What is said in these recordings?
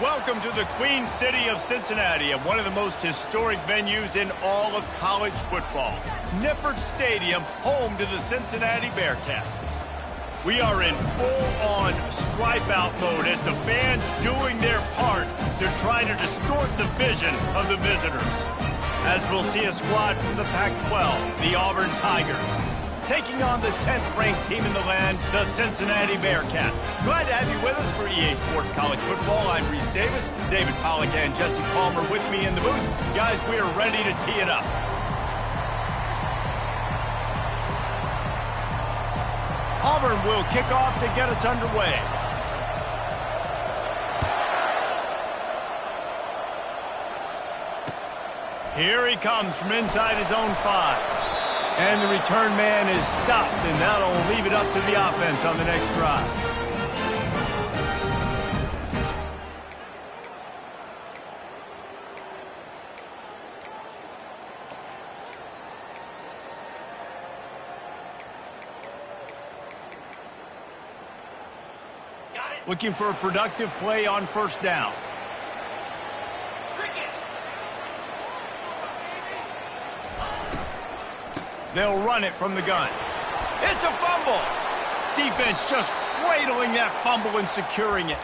Welcome to the Queen City of Cincinnati and one of the most historic venues in all of college football. Nippert Stadium, home to the Cincinnati Bearcats. We are in full-on stripe-out mode as the fans doing their part to try to distort the vision of the visitors. As we'll see a squad from the Pac-12, the Auburn Tigers, taking on the 10th-ranked team in the land, the Cincinnati Bearcats. Glad to have you with us for EA Sports College Football. I'm Reese Davis, David Pollack and Jesse Palmer with me in the booth. Guys, we are ready to tee it up. Auburn will kick off to get us underway. Here he comes from inside his own 5. And the return man is stopped, and that'll leave it up to the offense on the next drive. Looking for a productive play on first down. They'll run it from the gun. It's a fumble. Defense just cradling that fumble and securing it.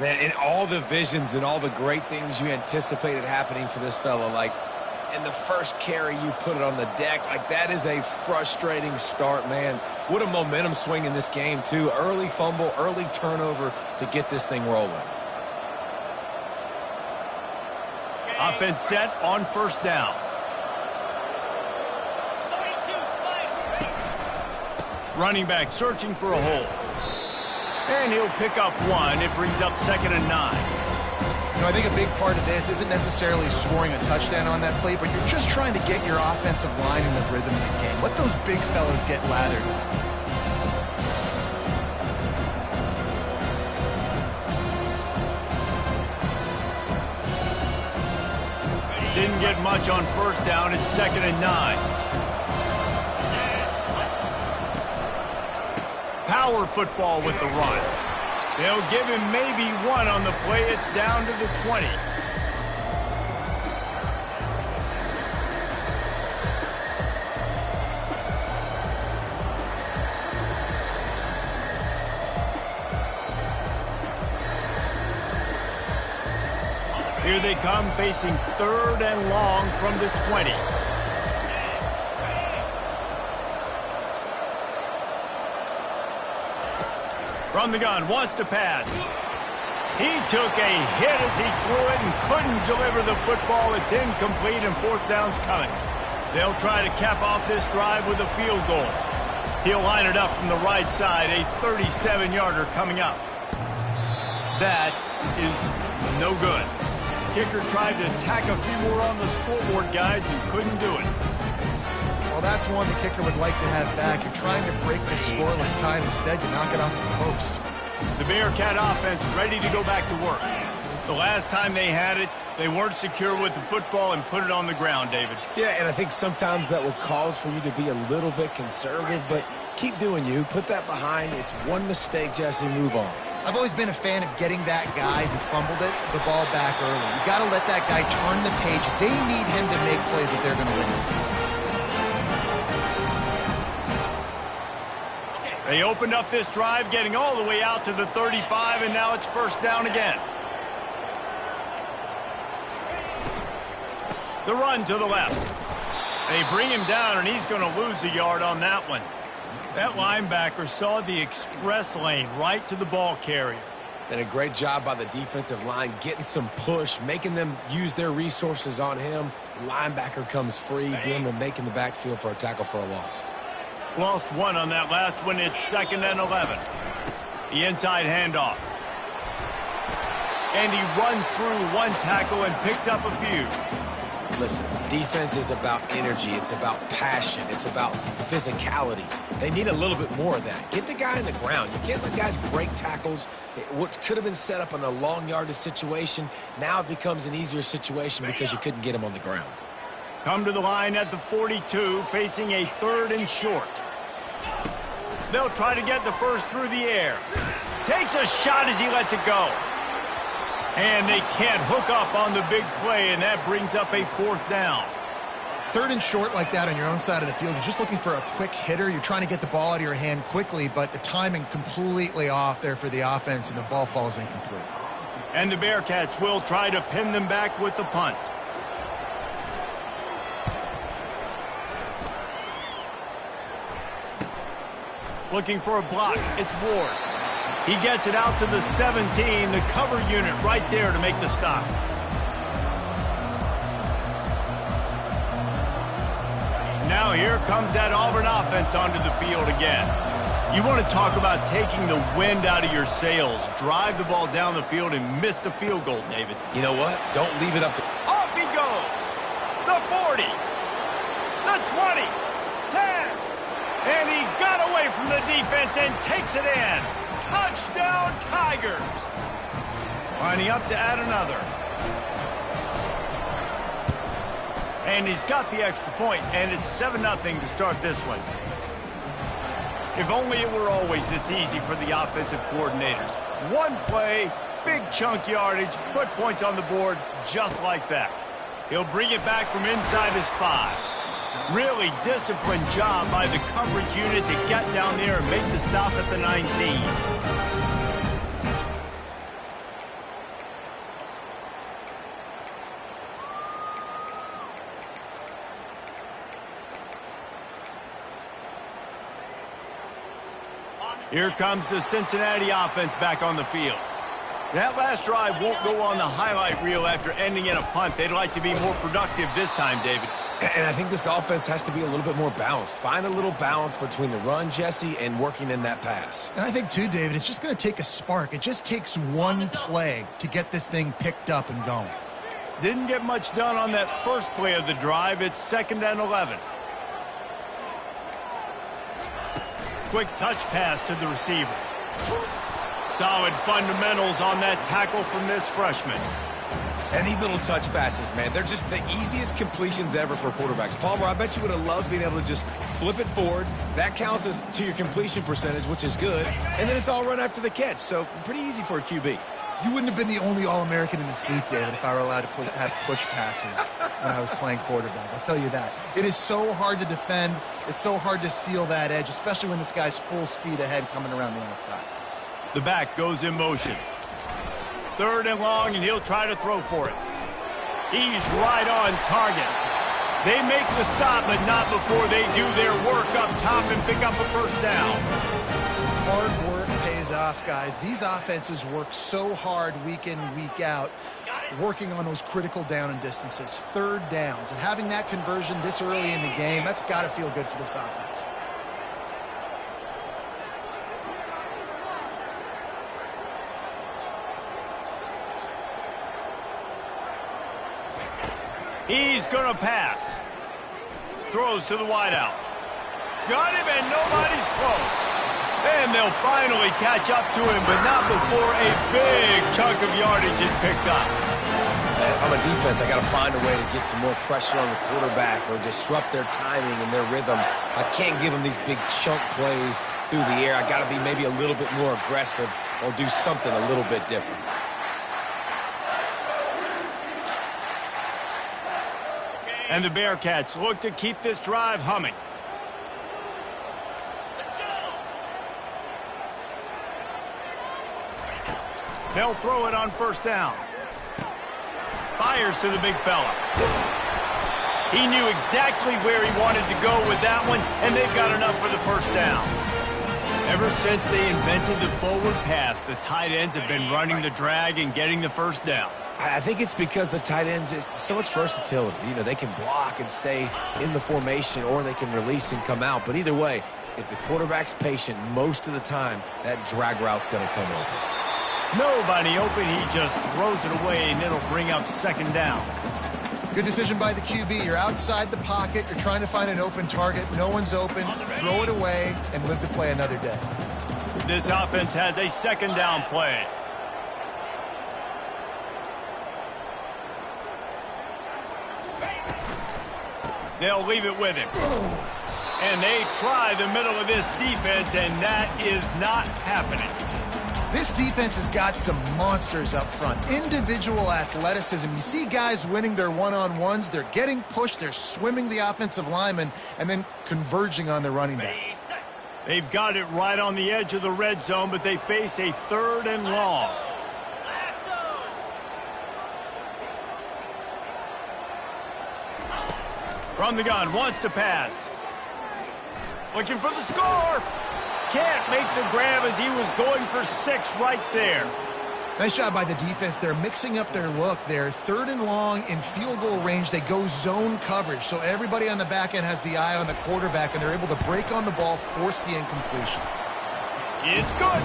Man, in all the visions and all the great things you anticipated happening for this fella, like in the first carry you put it on the deck, like that is a frustrating start, man. What a momentum swing in this game, too. Early fumble, early turnover to get this thing rolling. Offense set on first down. Running back searching for a hole. And he'll pick up 1. It brings up 2nd and 9. You know, I think a big part of this isn't necessarily scoring a touchdown on that play, but you're just trying to get your offensive line in the rhythm of the game. Let those big fellas get lathered. Didn't get much on first down. It's 2nd and 9. Power football with the run. They'll give him maybe 1 on the play. It's down to the 20. Here they come, facing 3rd and long from the 20. From the gun, wants to pass. He took a hit as he threw it and couldn't deliver the football. It's incomplete and 4th down's coming. They'll try to cap off this drive with a field goal. He'll line it up from the right side, a 37-yarder coming up. That is no good. Kicker tried to tack a few more on the scoreboard, guys, and couldn't do it. Well, that's one the kicker would like to have back. You're trying to break this scoreless tie, and instead you knock it off the post. The Bearcat offense ready to go back to work. The last time they had it, they weren't secure with the football and put it on the ground, David. Yeah, and I think sometimes that will cause for you to be a little bit conservative, but keep doing you. Put that behind. It's one mistake, Jesse. Move on. I've always been a fan of getting that guy who fumbled it, the ball back early. You got to let that guy turn the page. They need him to make plays if they're going to win this game. They opened up this drive, getting all the way out to the 35, and now it's first down again. The run to the left. They bring him down, and he's going to lose a yard on that one. That linebacker saw the express lane right to the ball carrier. And a great job by the defensive line, getting some push, making them use their resources on him. Linebacker comes free, boom, and making the backfield for a tackle for a loss. Lost 1 on that last one. It's 2nd and 11. The inside handoff. And he runs through 1 tackle and picks up a few. Listen, defense is about energy. It's about passion. It's about physicality. They need a little bit more of that. Get the guy in the ground. You can't let guys break tackles. What could have been set up in a long yardage situation, now it becomes an easier situation because you couldn't get him on the ground. Come to the line at the 42, facing a 3rd and short. They'll try to get the first through the air. Takes a shot as he lets it go. And they can't hook up on the big play, and that brings up a 4th down. 3rd and short like that on your own side of the field. You're just looking for a quick hitter. You're trying to get the ball out of your hand quickly, but the timing completely off there for the offense, and the ball falls incomplete. And the Bearcats will try to pin them back with the punt. Looking for a block. It's Ward. He gets it out to the 17, the cover unit right there to make the stop. Now here comes that Auburn offense onto the field again. You want to talk about taking the wind out of your sails. Drive the ball down the field and miss the field goal, David. You know what? Don't leave it up to... Off he goes. The 40. The 20. 10. And he got away from the defense and takes it in. Touchdown, Tigers. Lining up to add another. And he's got the extra point, and it's 7-0 to start this one. If only it were always this easy for the offensive coordinators. One play, big chunk yardage, put points on the board just like that. He'll bring it back from inside his 5. Really disciplined job by the coverage unit to get down there and make the stop at the 19. Here comes the Cincinnati offense back on the field. That last drive won't go on the highlight reel after ending in a punt. They'd like to be more productive this time, David. And I think this offense has to be a little bit more balanced. Find a little balance between the run, Jesse, and working in that pass. And I think, too, David, it's just going to take a spark. It just takes one play to get this thing picked up and going. Didn't get much done on that first play of the drive. It's 2nd and 11. Quick touch pass to the receiver. Solid fundamentals on that tackle from this freshman. And these little touch passes, man, they're just the easiest completions ever for quarterbacks. Palmer, I bet you would have loved being able to just flip it forward. That counts as to your completion percentage, which is good. And then it's all run after the catch, so pretty easy for a QB. You wouldn't have been the only All-American in this booth, David, if I were allowed to have push passes when I was playing quarterback. I'll tell you that. It is so hard to defend. It's so hard to seal that edge, especially when this guy's full speed ahead coming around the outside. The back goes in motion. 3rd and long, and he'll try to throw for it. He's right on target. They make the stop, but not before they do their work up top and pick up a 1st down. Hard work pays off, guys. These offenses work so hard week in, week out, working on those critical down and distances, 3rd downs. And having that conversion this early in the game, that's got to feel good for this offense. He's going to pass. Throws to the wideout. Got him, and nobody's close. And they'll finally catch up to him, but not before a big chunk of yardage is picked up. If I'm a defense, I got to find a way to get some more pressure on the quarterback or disrupt their timing and their rhythm. I can't give them these big chunk plays through the air. I got to be maybe a little bit more aggressive or do something a little bit different. And the Bearcats look to keep this drive humming. They'll throw it on 1st down. Fires to the big fella. He knew exactly where he wanted to go with that one, and they've got enough for the 1st down. Ever since they invented the forward pass, the tight ends have been running the drag and getting the 1st down. I think it's because the tight ends is so much versatility. You know, they can block and stay in the formation, or they can release and come out. But either way, if the quarterback's patient most of the time, that drag route's going to come open. Nobody open, he just throws it away, and it'll bring up 2nd down. Good decision by the QB. You're outside the pocket. You're trying to find an open target. No one's open. Throw it away and live to play another day. This offense has a 2nd down play. They'll leave it with him. And they try the middle of this defense, and that is not happening. This defense has got some monsters up front. Individual athleticism. You see guys winning their one-on-ones. They're getting pushed. They're swimming the offensive lineman and then converging on the running back. They've got it right on the edge of the red zone, but they face a 3rd and long. From the gun, wants to pass. Looking for the score. Can't make the grab as he was going for 6 right there. Nice job by the defense. They're mixing up their look. They're 3rd and long in field goal range. They go zone coverage, so everybody on the back end has the eye on the quarterback, and they're able to break on the ball, force the incompletion. It's good.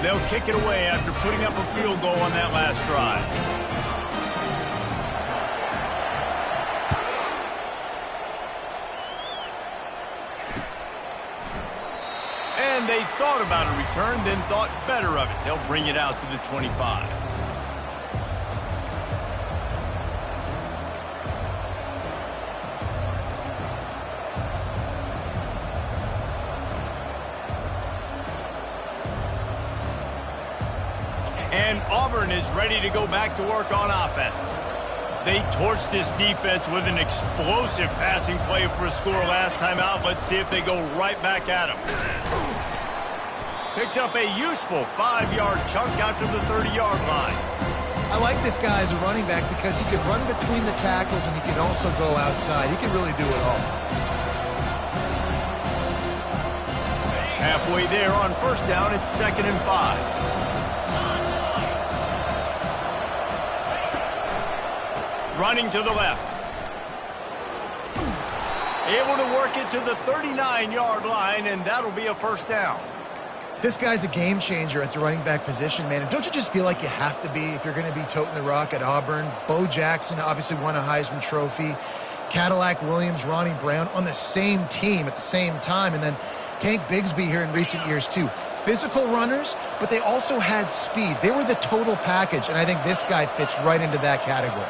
They'll kick it away after putting up a field goal on that last drive. And they thought about a return, then thought better of it. They'll bring it out to the 25. And Auburn is ready to go back to work on offense. They torched this defense with an explosive passing play for a score last time out. Let's see if they go right back at them. Picks up a useful 5-yard chunk out to the 30-yard line. I like this guy as a running back because he can run between the tackles and he can also go outside. He can really do it all. Halfway there on 1st down, it's 2nd and 5. Running to the left. Able to work it to the 39-yard line, and that'll be a 1st down. This guy's a game changer at the running back position, man. And don't you just feel like you have to be if you're going to be toting the rock at Auburn? Bo Jackson obviously won a Heisman Trophy. Cadillac Williams, Ronnie Brown on the same team at the same time. And then Tank Bigsby here in recent years, too. Physical runners, but they also had speed. They were the total package, and I think this guy fits right into that category.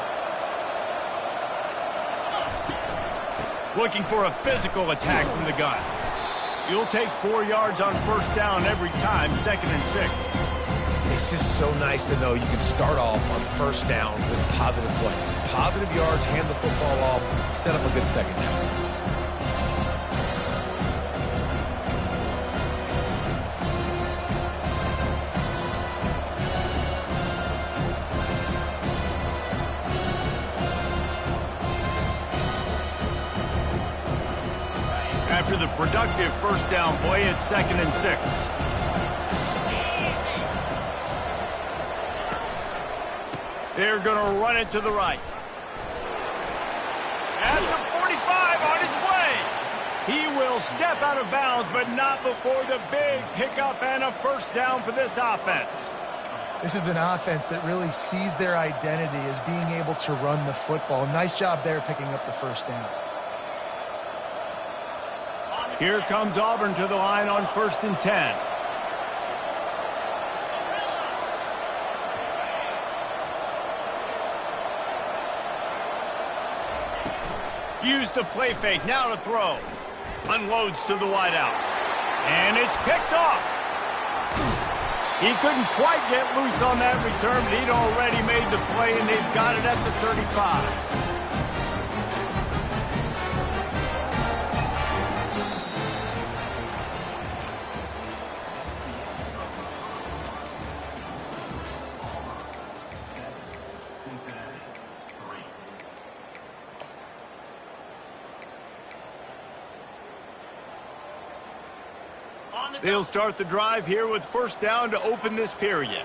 Looking for a physical attack from the gun. You'll take 4 yards on 1st down every time, 2nd and 6. It's just so nice to know you can start off on 1st down with positive plays. Positive yards, hand the football off, set up a good 2nd down. After the productive 1st down play, it's 2nd and 6. They're going to run it to the right. At the 45 on its way. He will step out of bounds, but not before the big pickup and a 1st down for this offense. This is an offense that really sees their identity as being able to run the football. Nice job there picking up the 1st down. Here comes Auburn to the line on 1st and 10. Use the play fake, now to throw. Unloads to the wideout. And it's picked off. He couldn't quite get loose on that return, but he'd already made the play, and they've got it at the 35. They'll start the drive here with 1st down to open this period.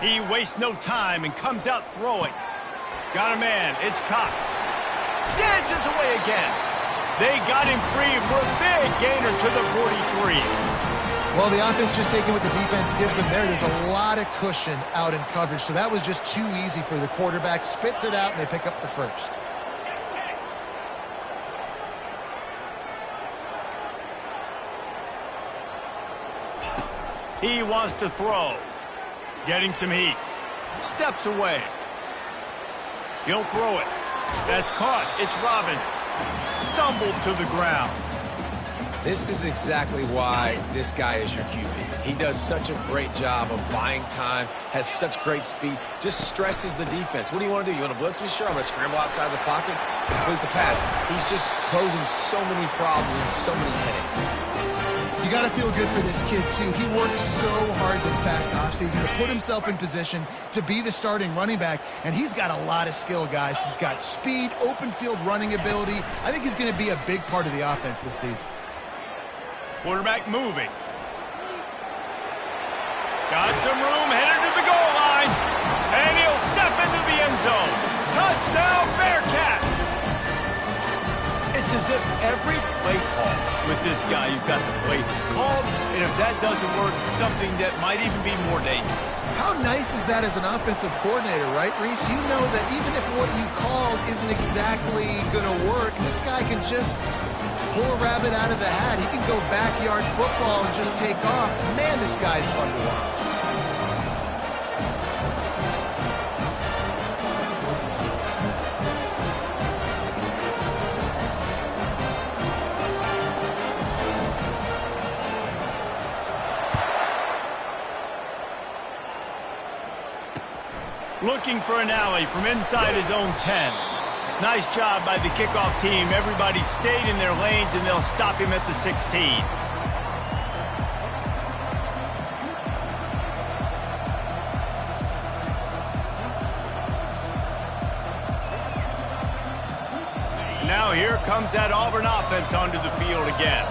He wastes no time and comes out throwing. Got a man. It's Cox. Dances away again. They got him free for a big gainer to the 43. Well, the offense just taking what the defense gives them there. There's a lot of cushion out in coverage, so that was just too easy for the quarterback. Spits it out, and they pick up the 1st. He wants to throw. Getting some heat. Steps away. He'll throw it. That's caught. It's Robbins. Stumbled to the ground. This is exactly why this guy is your QB. He does such a great job of buying time, has such great speed, just stresses the defense. What do you want to do? You want to blitz me? Sure, I'm going to scramble outside the pocket, complete the pass. He's just posing so many problems and so many headaches. You got to feel good for this kid, too. He worked so hard this past offseason to put himself in position to be the starting running back, and he's got a lot of skill, guys. He's got speed, open field running ability. I think he's going to be a big part of the offense this season. Quarterback moving. Got some room, headed to the goal line. And he'll step into the end zone. Touchdown, Bearcats! It's as if every play call with this guy, you've got the play that's called, and if that doesn't work, something that might even be more dangerous. How nice is that as an offensive coordinator, right, Reese? You know that even if what you called isn't exactly going to work, this guy can just pull a rabbit out of the hat. He can go backyard football and just take off. Man, this guy's fun to watch. Looking for an alley from inside his own 10. Nice job by the kickoff team. Everybody stayed in their lanes, and they'll stop him at the 16. And now here comes that Auburn offense onto the field again.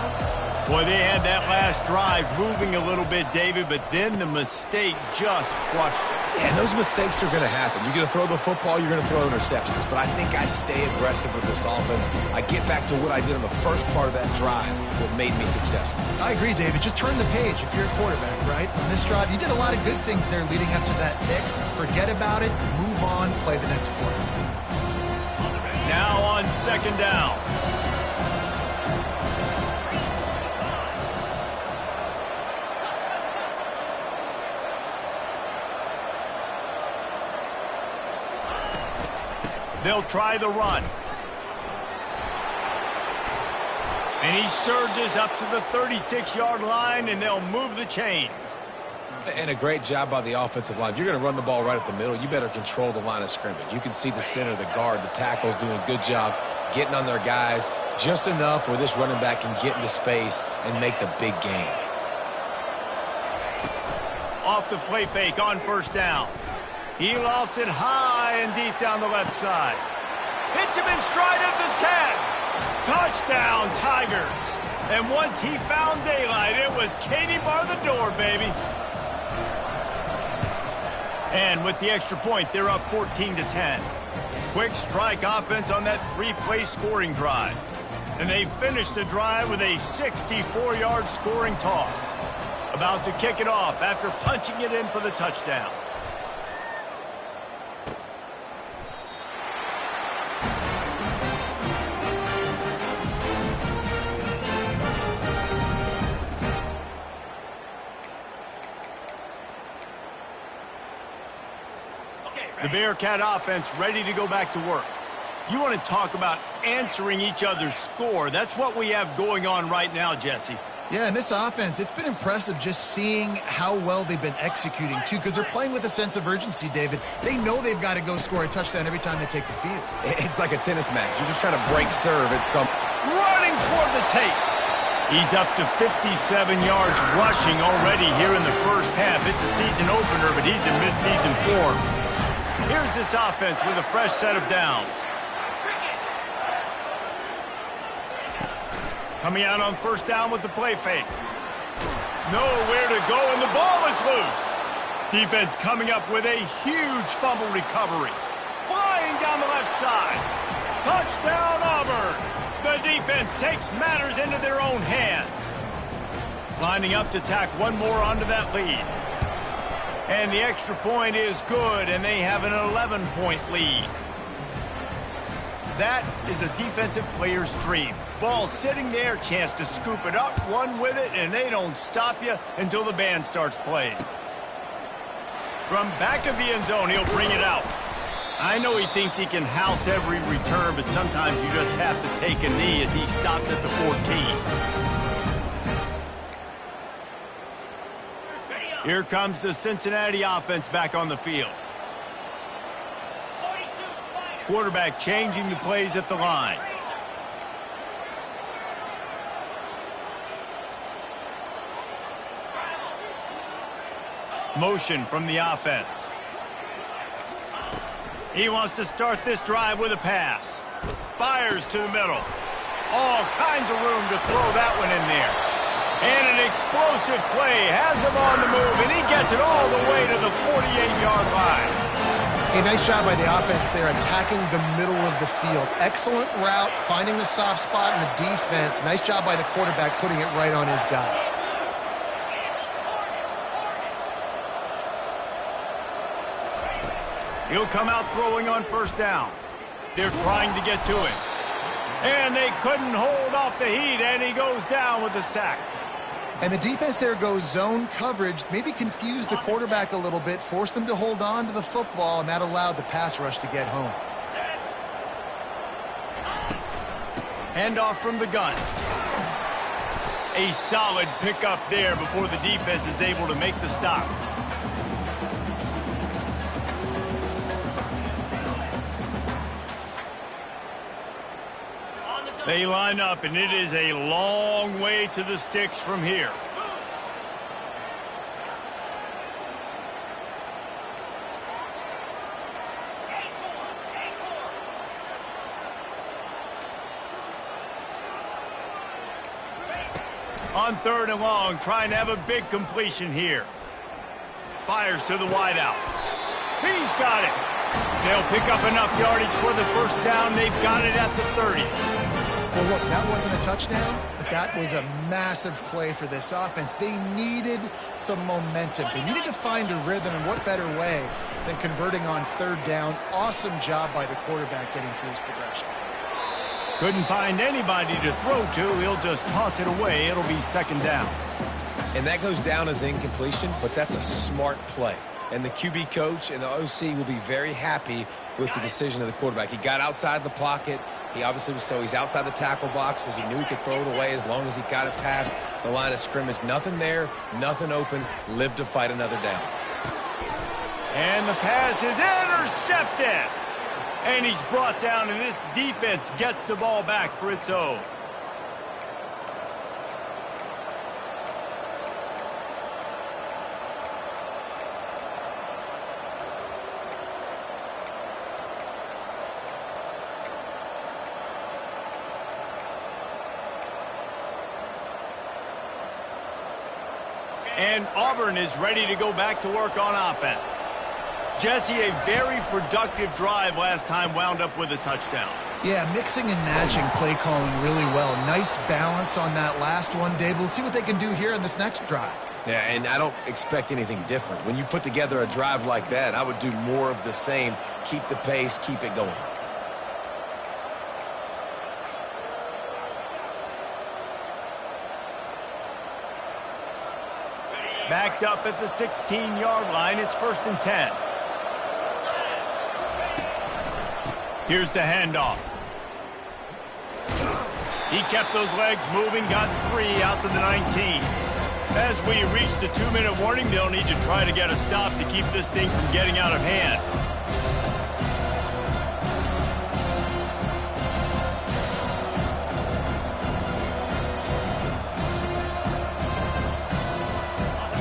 Boy, they had that last drive moving a little bit, David, but then the mistake just crushed it. Yeah, those mistakes are going to happen. You're going to throw the football, you're going to throw interceptions. But I think I stay aggressive with this offense. I get back to what I did on the first part of that drive that made me successful. I agree, David. Just turn the page if you're a quarterback, right? On this drive, you did a lot of good things there leading up to that pick. Forget about it, move on, play the next quarter. Now on second down. They'll try the run. And he surges up to the 36-yard line, and they'll move the chains. And a great job by the offensive line. If you're going to run the ball right up the middle, you better control the line of scrimmage. You can see the center, the guard, the tackles doing a good job getting on their guys just enough where this running back can get into space and make the big gain. Off the play fake on first down. He lofts it high and deep down the left side. Hits him in stride at the 10. Touchdown, Tigers. And once he found daylight, it was Katie bar the door, baby. And with the extra point, they're up 14-10. Quick strike offense on that three-play scoring drive. And they finish the drive with a 64-yard scoring toss. About to kick it off after punching it in for the touchdown. The Bearcat offense ready to go back to work. You want to talk about answering each other's score. That's what we have going on right now, Jesse. Yeah, and this offense, it's been impressive just seeing how well they've been executing, too, because they're playing with a sense of urgency, David. They know they've got to go score a touchdown every time they take the field. It's like a tennis match. You're just trying to break serve at some... Running toward the tape. He's up to 57 yards rushing already here in the first half. It's a season opener, but he's in midseason form. Here's this offense with a fresh set of downs. Coming out on first down with the play fake. Nowhere to go, and the ball is loose. Defense coming up with a huge fumble recovery. Flying down the left side. Touchdown, Auburn. The defense takes matters into their own hands. Lining up to tack one more onto that lead. And the extra point is good, and they have an 11-point lead. That is a defensive player's dream. Ball sitting there, chance to scoop it up, run with it, and they don't stop you until the band starts playing. From back of the end zone, he'll bring it out. I know he thinks he can house every return, but sometimes you just have to take a knee as he stopped at the 14. Here comes the Cincinnati offense back on the field. Quarterback changing the plays at the line. Motion from the offense. He wants to start this drive with a pass. Fires to the middle. All kinds of room to throw that one in there. And an explosive play has him on the move, and he gets it all the way to the 48-yard line. A nice job by the offense there, attacking the middle of the field. Excellent route, finding the soft spot in the defense. Nice job by the quarterback putting it right on his guy. He'll come out throwing on first down. They're trying to get to him. And they couldn't hold off the heat, and he goes down with a sack. And the defense there goes zone coverage, maybe confused the quarterback a little bit, forced him to hold on to the football, and that allowed the pass rush to get home. Handoff from the gun. A solid pickup there before the defense is able to make the stop. They line up, and it is a long way to the sticks from here. On third and long, trying to have a big completion here. Fires to the wideout. He's got it. They'll pick up enough yardage for the first down. They've got it at the 30. Well, look, that wasn't a touchdown, but that was a massive play for this offense. They needed some momentum. They needed to find a rhythm, and what better way than converting on third down. Awesome job by the quarterback getting through his progression. Couldn't find anybody to throw to. He'll just toss it away. It'll be second down. And that goes down as incompletion, but that's a smart play. And the QB coach and the OC will be very happy with the decision of the quarterback. He got outside the pocket. He obviously was he's outside the tackle boxes. He knew he could throw it away as long as he got it past the line of scrimmage. Nothing there, nothing open. Live to fight another down. And the pass is intercepted. And he's brought down, and this defense gets the ball back for its own. And Auburn is ready to go back to work on offense. Jesse, a very productive drive last time wound up with a touchdown. Yeah, mixing and matching play calling really well. Nice balance on that last one, Dave. Let's see what they can do here in this next drive. Yeah, and I don't expect anything different. When you put together a drive like that, I would do more of the same. Keep the pace, keep it going. Backed up at the 16-yard line. It's 1st and 10. Here's the handoff. He kept those legs moving, got 3 out to the 19. As we reach the 2-minute warning, they'll need to try to get a stop to keep this thing from getting out of hand.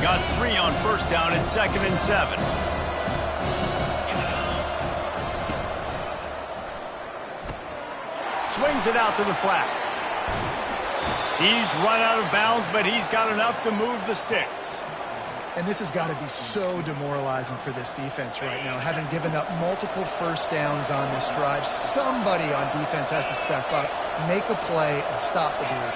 Got 3 on first down and 2nd and 7. Swings it out to the flat. He's run out of bounds, but he's got enough to move the sticks. And this has got to be so demoralizing for this defense right now, having given up multiple first downs on this drive. Somebody on defense has to step up, make a play, and stop the bleed.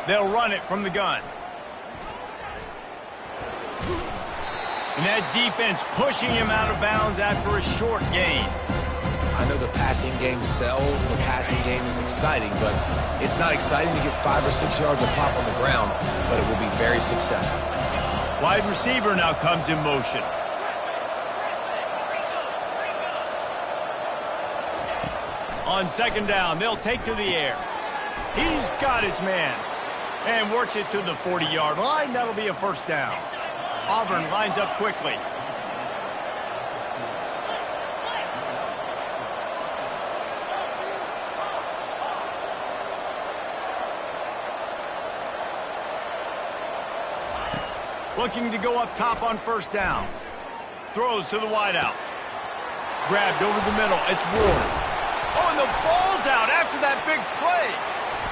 They'll run it from the gun. And that defense pushing him out of bounds after a short gain. I I know the passing game sells and the passing game is exciting, but it's not exciting to get 5 or 6 yards a pop on the ground, but it will be very successful. Wide receiver now comes in motion. On second down, they'll take to the air. He's got his man. And works it to the 40-yard line. That'll be a first down. Auburn lines up quickly. Looking to go up top on first down. Throws to the wideout. Grabbed over the middle. It's Ward. Oh, and the ball's out after that big play.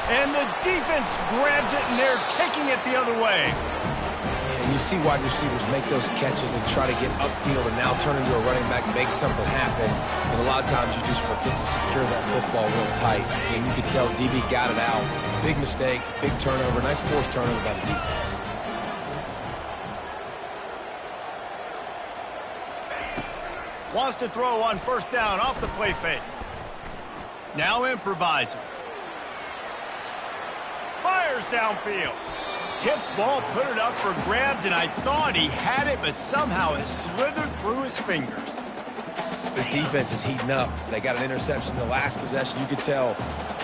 And the defense grabs it, and they're taking it the other way. Yeah, you see wide receivers make those catches and try to get upfield and now turn into a running back, make something happen. And a lot of times you just forget to secure that football real tight. And you can tell DB got it out. Big mistake, big turnover, nice forced turnover by the defense. Wants to throw on first down off the play fake. Now improvising. Fires downfield. Tipped ball, put it up for grabs, and I thought he had it, but somehow it slithered through his fingers. This defense is heating up. They got an interception the last possession. You could tell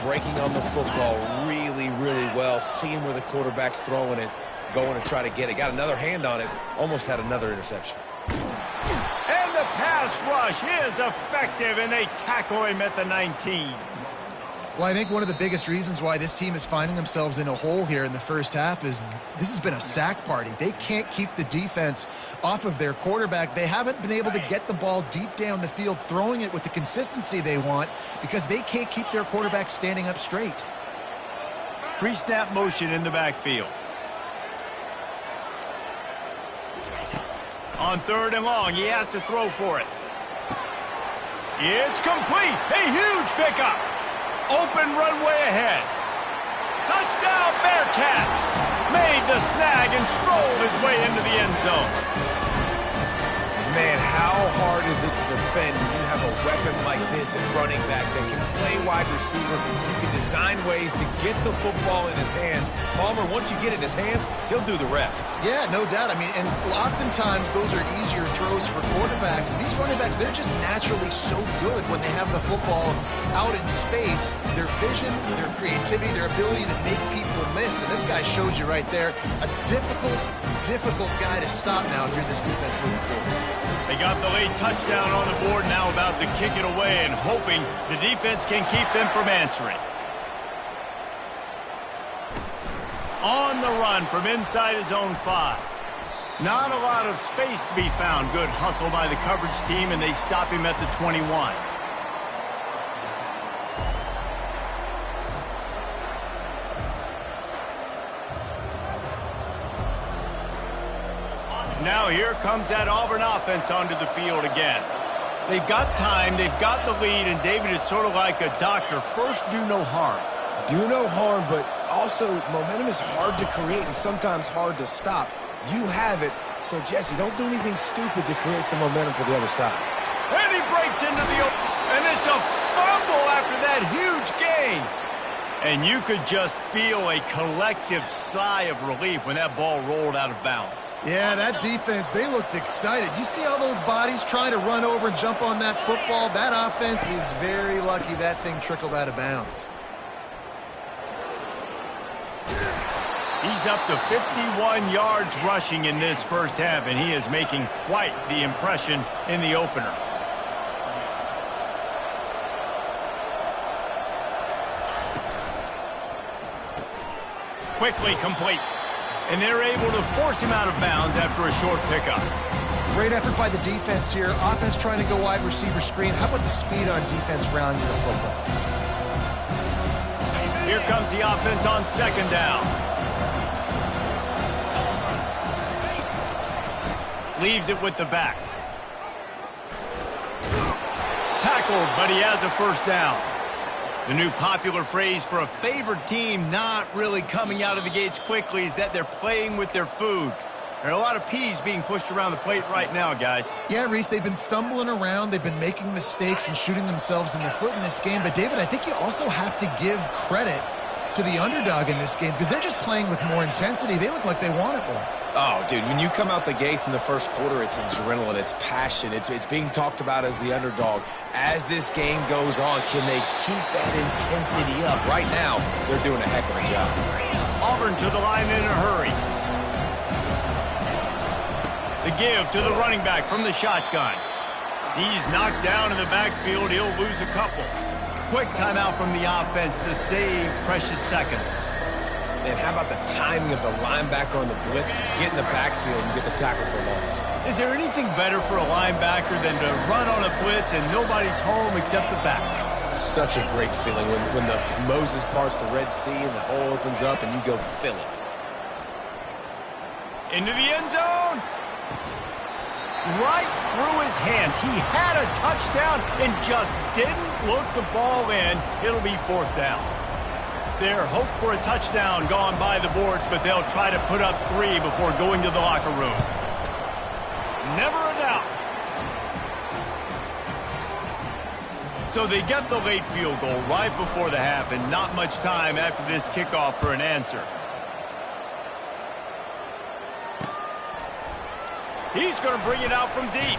breaking on the football really, really well, seeing where the quarterback's throwing it, going to try to get it. Got another hand on it, almost had another interception. And the pass rush is effective, and they tackle him at the 19. Well, I think one of the biggest reasons why this team is finding themselves in a hole here in the first half is this has been a sack party. They can't keep the defense off of their quarterback. They haven't been able to get the ball deep down the field, throwing it with the consistency they want because they can't keep their quarterback standing up straight. Pre-snap motion in the backfield. On third and long, he has to throw for it. It's complete. A huge pickup. Open runway ahead. Touchdown, Bearcats. Made the snag and strolled his way into the end zone. Man, how hard is it to defend when you have a weapon like this at running back that can play wide receiver? You can design ways to get the football in his hand. Palmer, once you get it in his hands, he'll do the rest. Yeah, no doubt. I mean, and oftentimes those are easier throws for quarterbacks. These running backs, they're just naturally so good when they have the football out in space. Their vision, their creativity, their ability to make people miss. And this guy showed you right there, a difficult guy to stop now if you're this defense moving forward. They got the late touchdown on the board, now about to kick it away and hoping the defense can keep them from answering. On the run from inside his own 5. Not a lot of space to be found. Good hustle by the coverage team, and they stop him at the 21. Now here comes that Auburn offense onto the field again. They've got time, they've got the lead, and David, it's sort of like a doctor. First, do no harm. Do no harm, but also momentum is hard to create and sometimes hard to stop. You have it, so Jesse, don't do anything stupid to create some momentum for the other side. And he breaks into the open, and it's a fumble after that huge gain. And you could just feel a collective sigh of relief when that ball rolled out of bounds. Yeah, that defense, they looked excited. You see all those bodies trying to run over and jump on that football? That offense is very lucky that thing trickled out of bounds. He's up to 51 yards rushing in this first half, and he is making quite the impression in the opener. Quickly complete. And they're able to force him out of bounds after a short pickup. Great effort by the defense here. Offense trying to go wide receiver screen. How about the speed on defense rounding the football? Here comes the offense on second down. Leaves it with the back. Tackled, but he has a first down. The new popular phrase for a favored team not really coming out of the gates quickly is that they're playing with their food. There are a lot of P's being pushed around the plate right now, guys. Yeah, Reese, they've been stumbling around. They've been making mistakes and shooting themselves in the foot in this game. But, David, I think you also have to give credit to the underdog in this game because they're just playing with more intensity. They look like they want it more. Oh, dude, when you come out the gates in the first quarter, it's adrenaline, it's passion, it's being talked about as the underdog. As this game goes on, can they keep that intensity up? Right now, they're doing a heck of a job. Auburn to the line in a hurry. The give to the running back from the shotgun. He's knocked down in the backfield. He'll lose a couple. Quick timeout from the offense to save precious seconds. And how about the timing of the linebacker on the blitz to get in the backfield and get the tackle for loss? Is there anything better for a linebacker than to run on a blitz and nobody's home except the back? Such a great feeling when the Moses parts the Red Sea and the hole opens up and you go fill it. Into the end zone. Right through his hands. He had a touchdown and just didn't look the ball in. It'll be fourth down. Their hope for a touchdown gone by the boards, but they'll try to put up 3 before going to the locker room. Never a doubt. So they get the late field goal right before the half and not much time after this kickoff for an answer. He's going to bring it out from deep.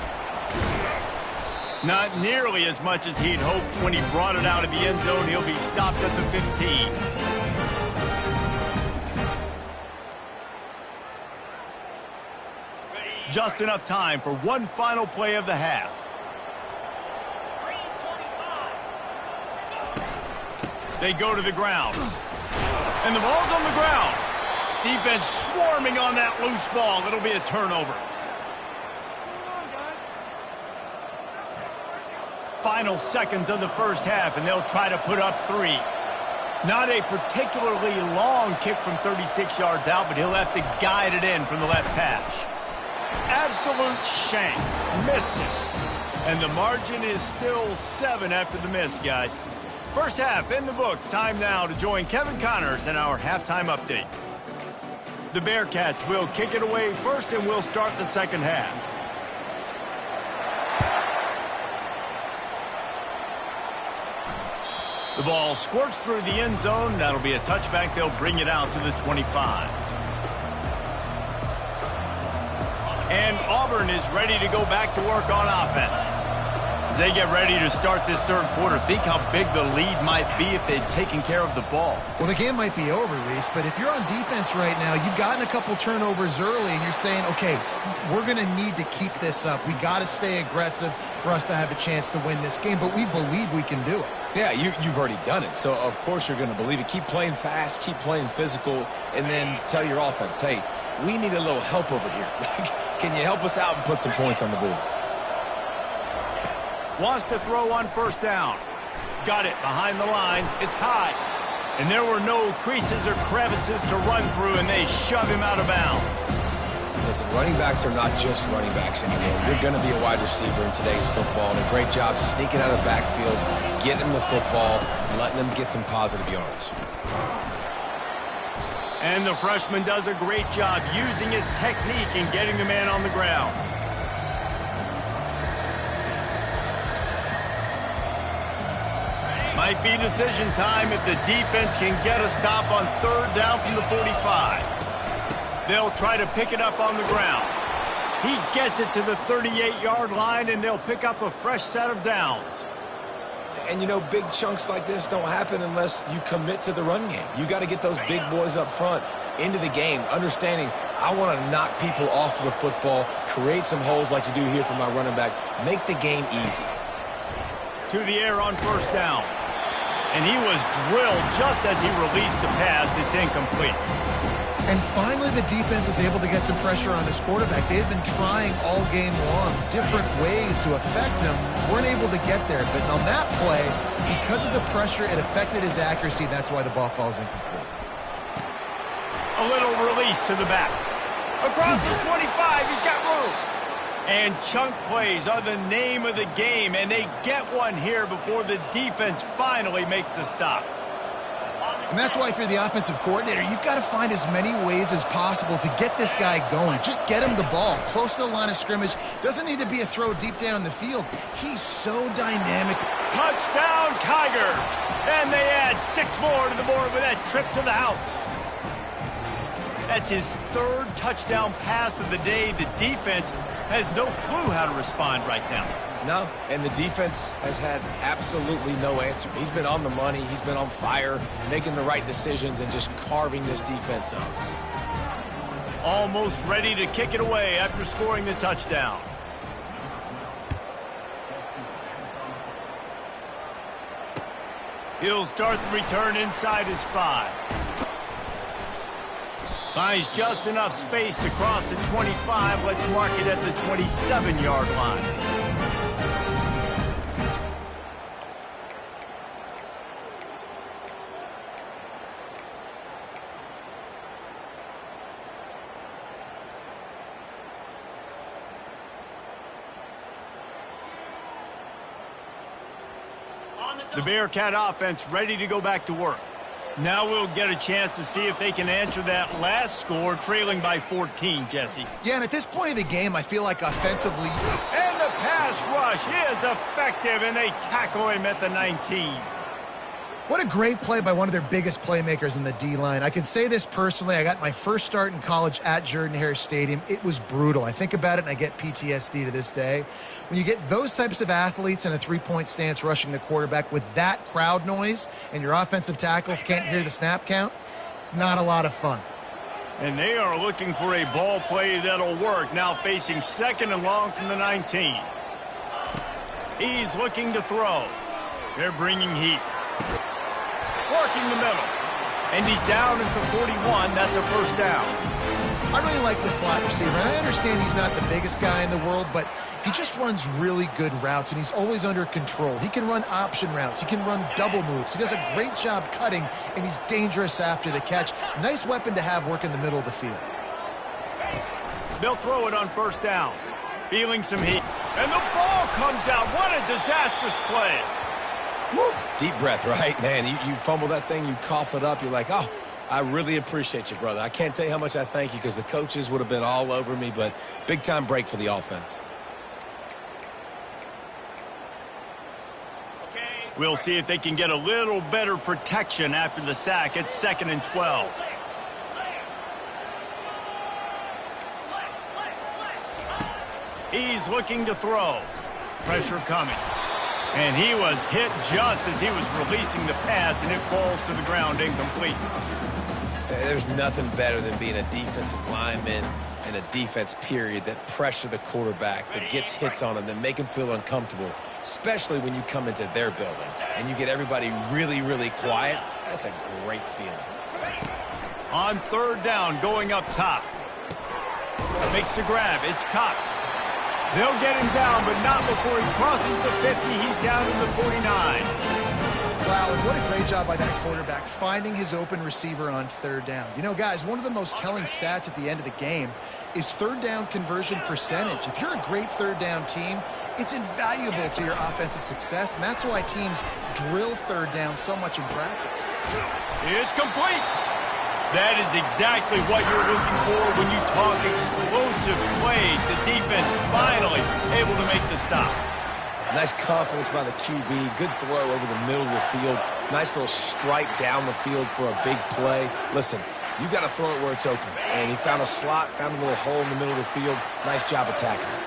Not nearly as much as he'd hoped when he brought it out of the end zone. He'll be stopped at the 15. Just enough time for one final play of the half. They go to the ground. And the ball's on the ground. Defense swarming on that loose ball. It'll be a turnover. Final seconds of the first half, and they'll try to put up 3. Not a particularly long kick from 36 yards out, but he'll have to guide it in from the left hash. Absolute shank. Missed it. And the margin is still 7 after the miss, guys. First half in the books. Time now to join Kevin Connors in our halftime update. The Bearcats will kick it away first, and we'll start the second half. The ball squirts through the end zone. That'll be a touchback. They'll bring it out to the 25. And Auburn is ready to go back to work on offense. As they get ready to start this third quarter, think how big the lead might be if they'd taken care of the ball. Well, the game might be over, Reese, but if you're on defense right now, you've gotten a couple turnovers early, and you're saying, okay, we're going to need to keep this up. We got to stay aggressive for us to have a chance to win this game, but we believe we can do it. Yeah, you've already done it, so of course you're going to believe it. Keep playing fast, keep playing physical, and then tell your offense, hey, we need a little help over here. Can you help us out and put some points on the board? Wants to throw on first down. Got it behind the line. It's high. And there were no creases or crevices to run through, and they shove him out of bounds. Listen, running backs are not just running backs anymore. You're going to be a wide receiver in today's football. And a great job sneaking out of the backfield, getting them the football, letting them get some positive yards. And the freshman does a great job using his technique and getting the man on the ground. Might be decision time if the defense can get a stop on third down from the 45. They'll try to pick it up on the ground. He gets it to the 38-yard line, and they'll pick up a fresh set of downs. And, you know, big chunks like this don't happen unless you commit to the run game. You got to get those big boys up front into the game, understanding I want to knock people off of the football, create some holes like you do here for my running back, make the game easy. To the air on first down. And he was drilled just as he released the pass. It's incomplete. And finally, the defense is able to get some pressure on this quarterback. They've been trying all game long different ways to affect him. Weren't able to get there. But on that play, because of the pressure, it affected his accuracy. That's why the ball falls incomplete. A little release to the back. Across the 25, he's got room. And chunk plays are the name of the game, and they get one here before the defense finally makes a stop. And that's why if you're the offensive coordinator, you've got to find as many ways as possible to get this guy going. Just get him the ball close to the line of scrimmage. Doesn't need to be a throw deep down the field. He's so dynamic. Touchdown, Tigers! And they add 6 more to the board with that trip to the house. That's his 3rd touchdown pass of the day. The defense has no clue how to respond right now. No, and the defense has had absolutely no answer. He's been on the money. He's been on fire, making the right decisions and just carving this defense up. Almost ready to kick it away after scoring the touchdown. He'll start the return inside his 5. Finds just enough space to cross the 25. Let's mark it at the 27-yard line. The Bearcat offense ready to go back to work. Now we'll get a chance to see if they can answer that last score, trailing by 14, Jesse. Yeah, and at this point of the game, I feel like offensively... And the pass rush is effective, and they tackle him at the 19. What a great play by one of their biggest playmakers in the D-line. I can say this personally. I got my first start in college at Jordan-Hare Stadium. It was brutal. I think about it, and I get PTSD to this day. When you get those types of athletes in a three-point stance rushing the quarterback with that crowd noise and your offensive tackles can't hear the snap count, it's not a lot of fun. And they are looking for a ball play that'll work. Now facing 2nd and long from the 19. He's looking to throw. They're bringing heat. Working the middle. And he's down at the 41. That's a first down. I really like the slot receiver. And I understand he's not the biggest guy in the world, but he just runs really good routes, and he's always under control. He can run option routes. He can run double moves. He does a great job cutting, and he's dangerous after the catch. Nice weapon to have work in the middle of the field. They'll throw it on first down. Feeling some heat. And the ball comes out. What a disastrous play. Woo. Deep breath, right? Man, you fumble that thing, you cough it up, you're like, oh, I really appreciate you, brother. I can't tell you how much I thank you because the coaches would have been all over me, but big-time break for the offense. We'll see if they can get a little better protection after the sack. It's 2nd and 12. He's looking to throw. Pressure coming. And he was hit just as he was releasing the pass, and it falls to the ground incomplete. There's nothing better than being a defensive lineman and a defense period that pressure the quarterback, that gets hits on him, that make him feel uncomfortable, especially when you come into their building and you get everybody really, really quiet. That's a great feeling. On 3rd down, going up top. Makes the grab. It's Cox. They'll get him down, but not before he crosses the 50. He's down in the 49. Wow, and what a great job by that quarterback, finding his open receiver on 3rd down. You know, guys, one of the most telling stats at the end of the game is 3rd down conversion percentage. If you're a great 3rd down team, it's invaluable to your offensive success, and that's why teams drill 3rd down so much in practice. It's complete. That is exactly what you're looking for when you talk explosive plays. The defense finally able to make the stop. Nice confidence by the QB. Good throw over the middle of the field. Nice little stripe down the field for a big play. Listen, you got to throw it where it's open. And he found a slot, found a little hole in the middle of the field. Nice job attacking it.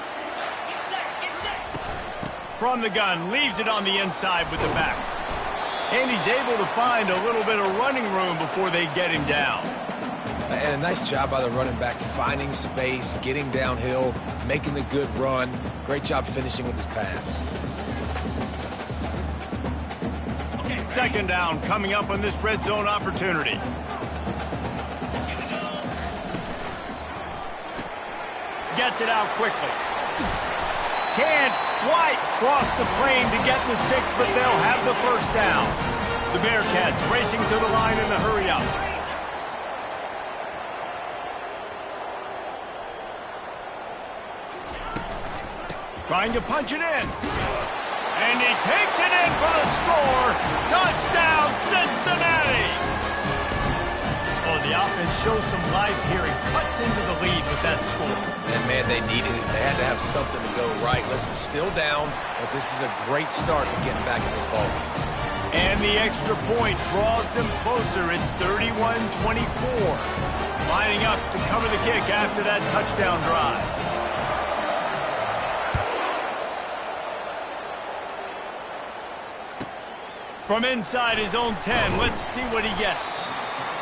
From the gun, leaves it on the inside with the back. And he's able to find a little bit of running room before they get him down. And a nice job by the running back, finding space, getting downhill, making the good run. Great job finishing with his pads. 2nd down coming up on this red zone opportunity. Gets it out quickly. Can't quite cross the plane to get the 6, but they'll have the first down. The Bearcats racing to the line in a hurry up. Trying to punch it in. And he takes it in for the score. Touchdown, Cincinnati! life here and cuts into the lead with that score. And, man, they needed it. They had to have something to go right. Listen, still down, but this is a great start to getting back in this ballgame. And the extra point draws them closer. It's 31-24. Lining up to cover the kick after that touchdown drive. From inside his own 10, let's see what he gets.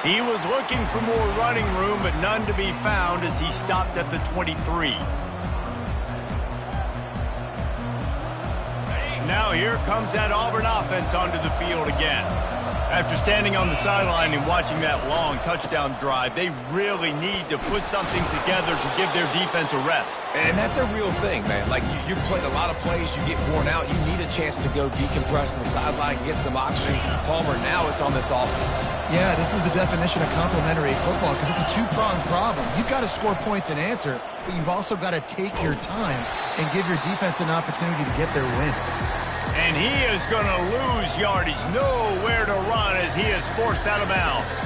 He was looking for more running room, but none to be found as he stopped at the 23. Now here comes that Auburn offense onto the field again. After standing on the sideline and watching that long touchdown drive, they really need to put something together to give their defense a rest. And that's a real thing, man. Like, you played a lot of plays, you get worn out, you need a chance to go decompress on the sideline, get some oxygen. Palmer, now it's on this offense. Yeah, this is the definition of complementary football because it's a two-pronged problem. You've got to score points and answer, but you've also got to take your time and give your defense an opportunity to get their win. And he is going to lose yardage. Nowhere to run as he is forced out of bounds.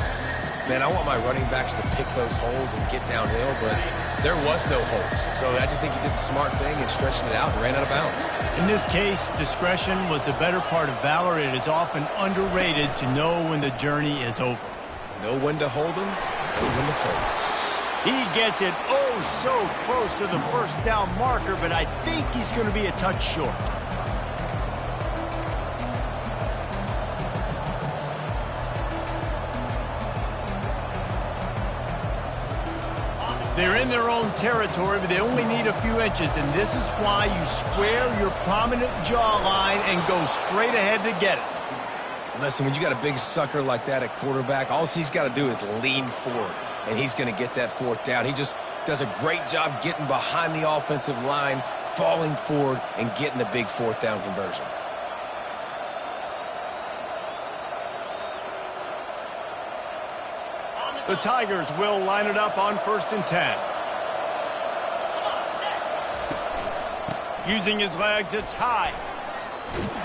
Man, I want my running backs to pick those holes and get downhill, but there was no holes. So I just think he did the smart thing and stretched it out and ran out of bounds. In this case, discretion was the better part of valor. It is often underrated to know when the journey is over. Know when to hold him, know when to fold. He gets it oh so close to the first down marker, but I think he's going to be a touch short. They're in their own territory, but they only need a few inches, and this is why you square your prominent jawline and go straight ahead to get it. Listen, when you got a big sucker like that at quarterback, all he's got to do is lean forward, and he's going to get that fourth down. He just does a great job getting behind the offensive line, falling forward, and getting the big fourth down conversion. The Tigers will line it up on 1st and 10. Using his legs, it's high.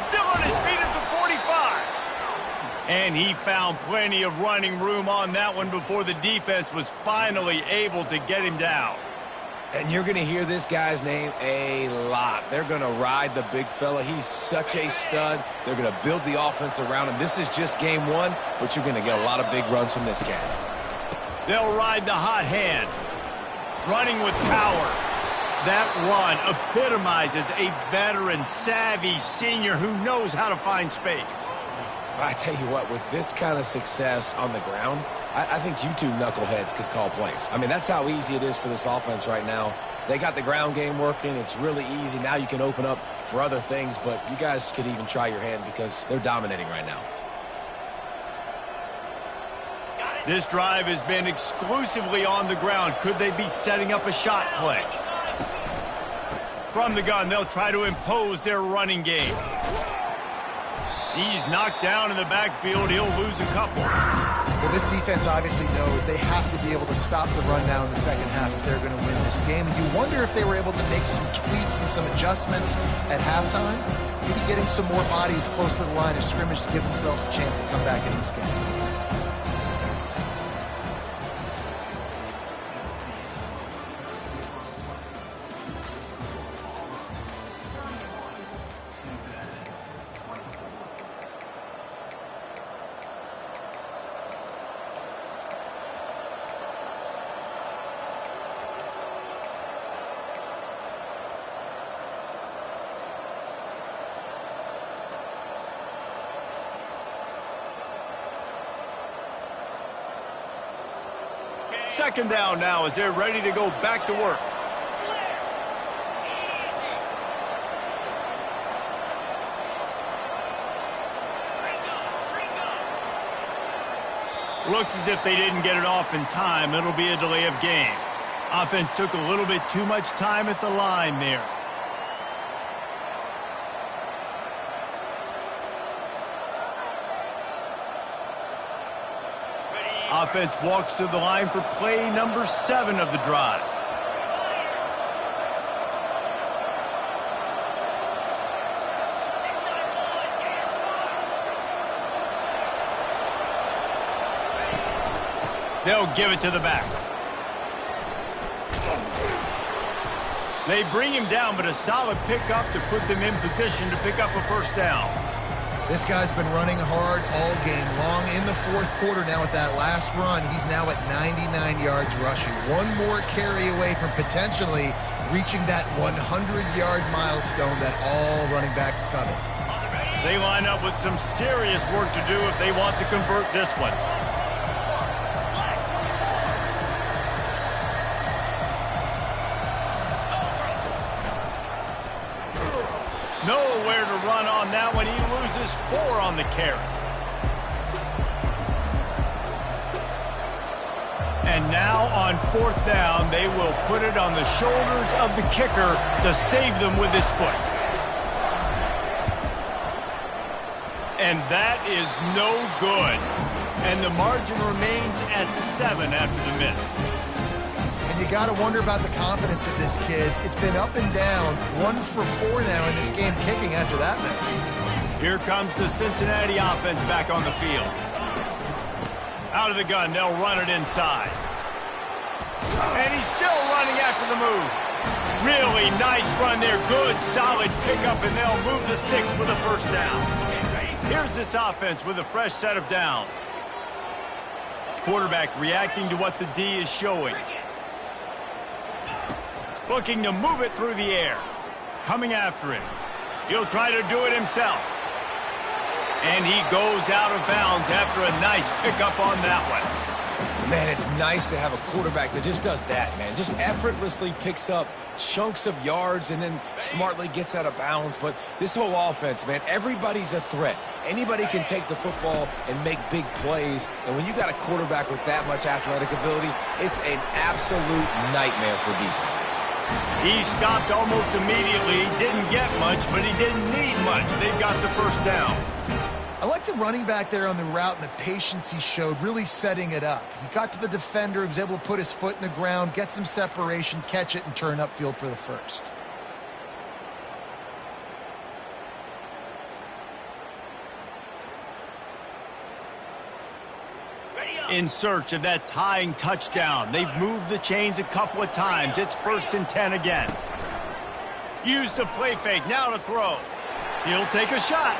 Still on his feet at the 45. And he found plenty of running room on that one before the defense was finally able to get him down. And you're going to hear this guy's name a lot. They're going to ride the big fella. He's such a stud. They're going to build the offense around him. This is just game one, but you're going to get a lot of big runs from this guy. They'll ride the hot hand. Running with power. That run epitomizes a veteran, savvy senior who knows how to find space. I tell you what, with this kind of success on the ground, I think you two knuckleheads could call plays. I mean, that's how easy it is for this offense right now. They got the ground game working. It's really easy. Now you can open up for other things, but you guys could even try your hand because they're dominating right now. This drive has been exclusively on the ground. Could they be setting up a shot play? From the gun, they'll try to impose their running game. He's knocked down in the backfield. He'll lose a couple. Well, this defense obviously knows they have to be able to stop the run down in the second half if they're going to win this game. And you wonder if they were able to make some tweaks and some adjustments at halftime. Maybe getting some more bodies close to the line of scrimmage to give themselves a chance to come back in this game. Second down now as they're ready to go back to work. Looks as if they didn't get it off in time. It'll be a delay of game. Offense took a little bit too much time at the line there. Offense walks to the line for play number 7 of the drive. They'll give it to the back. They bring him down, but a solid pickup to put them in position to pick up a first down. This guy's been running hard all game long. In the fourth quarter now with that last run, he's now at 99 yards rushing. One more carry away from potentially reaching that 100-yard milestone that all running backs covet. They line up with some serious work to do if they want to convert this one. Nowhere to run on that one. He loses 4 on the carry. And now on fourth down, they will put it on the shoulders of the kicker to save them with his foot. And that is no good. And the margin remains at 7 after the miss. You got to wonder about the confidence of this kid. It's been up and down. 1 for 4 now in this game kicking after that miss. Here comes the Cincinnati offense back on the field. Out of the gun, they'll run it inside. And he's still running after the move. Really nice run there. Good, solid pickup, and they'll move the sticks with a first down. Here's this offense with a fresh set of downs. Quarterback reacting to what the D is showing. Looking to move it through the air. Coming after him. He'll try to do it himself. And he goes out of bounds after a nice pickup on that one. Man, it's nice to have a quarterback that just does that, man. Just effortlessly picks up chunks of yards and then smartly gets out of bounds. But this whole offense, man, everybody's a threat. Anybody can take the football and make big plays. And when you got a quarterback with that much athletic ability, it's an absolute nightmare for defenses. He stopped almost immediately. Didn't get much, but he didn't need much. They've got the first down. I like the running back there on the route and the patience he showed, really setting it up. He got to the defender, he was able to put his foot in the ground, get some separation, catch it, and turn upfield for the first. In search of that tying touchdown. They've moved the chains a couple of times. It's 1st and 10 again. Use the play fake. Now to throw. He'll take a shot.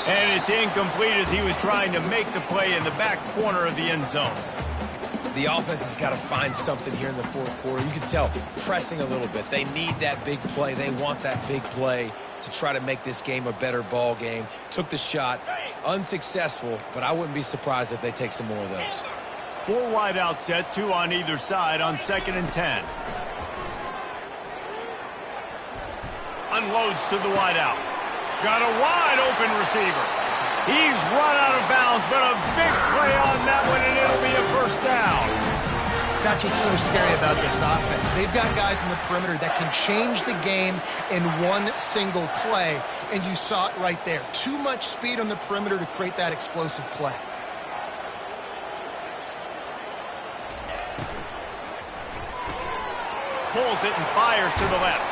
And it's incomplete as he was trying to make the play in the back corner of the end zone. The offense has got to find something here in the fourth quarter. You can tell pressing a little bit. They need that big play. They want that big play to try to make this game a better ball game. Took the shot. Unsuccessful, but I wouldn't be surprised if they take some more of those. 4 wide out set, 2 on either side on 2nd and 10. Unloads to the wide out. Got a wide open receiver. He's run out of bounds, but a big play on that one, and it'll be a first down. That's what's so scary about this offense. They've got guys in the perimeter that can change the game in one single play, and you saw it right there. Too much speed on the perimeter to create that explosive play. Pulls it and fires to the left.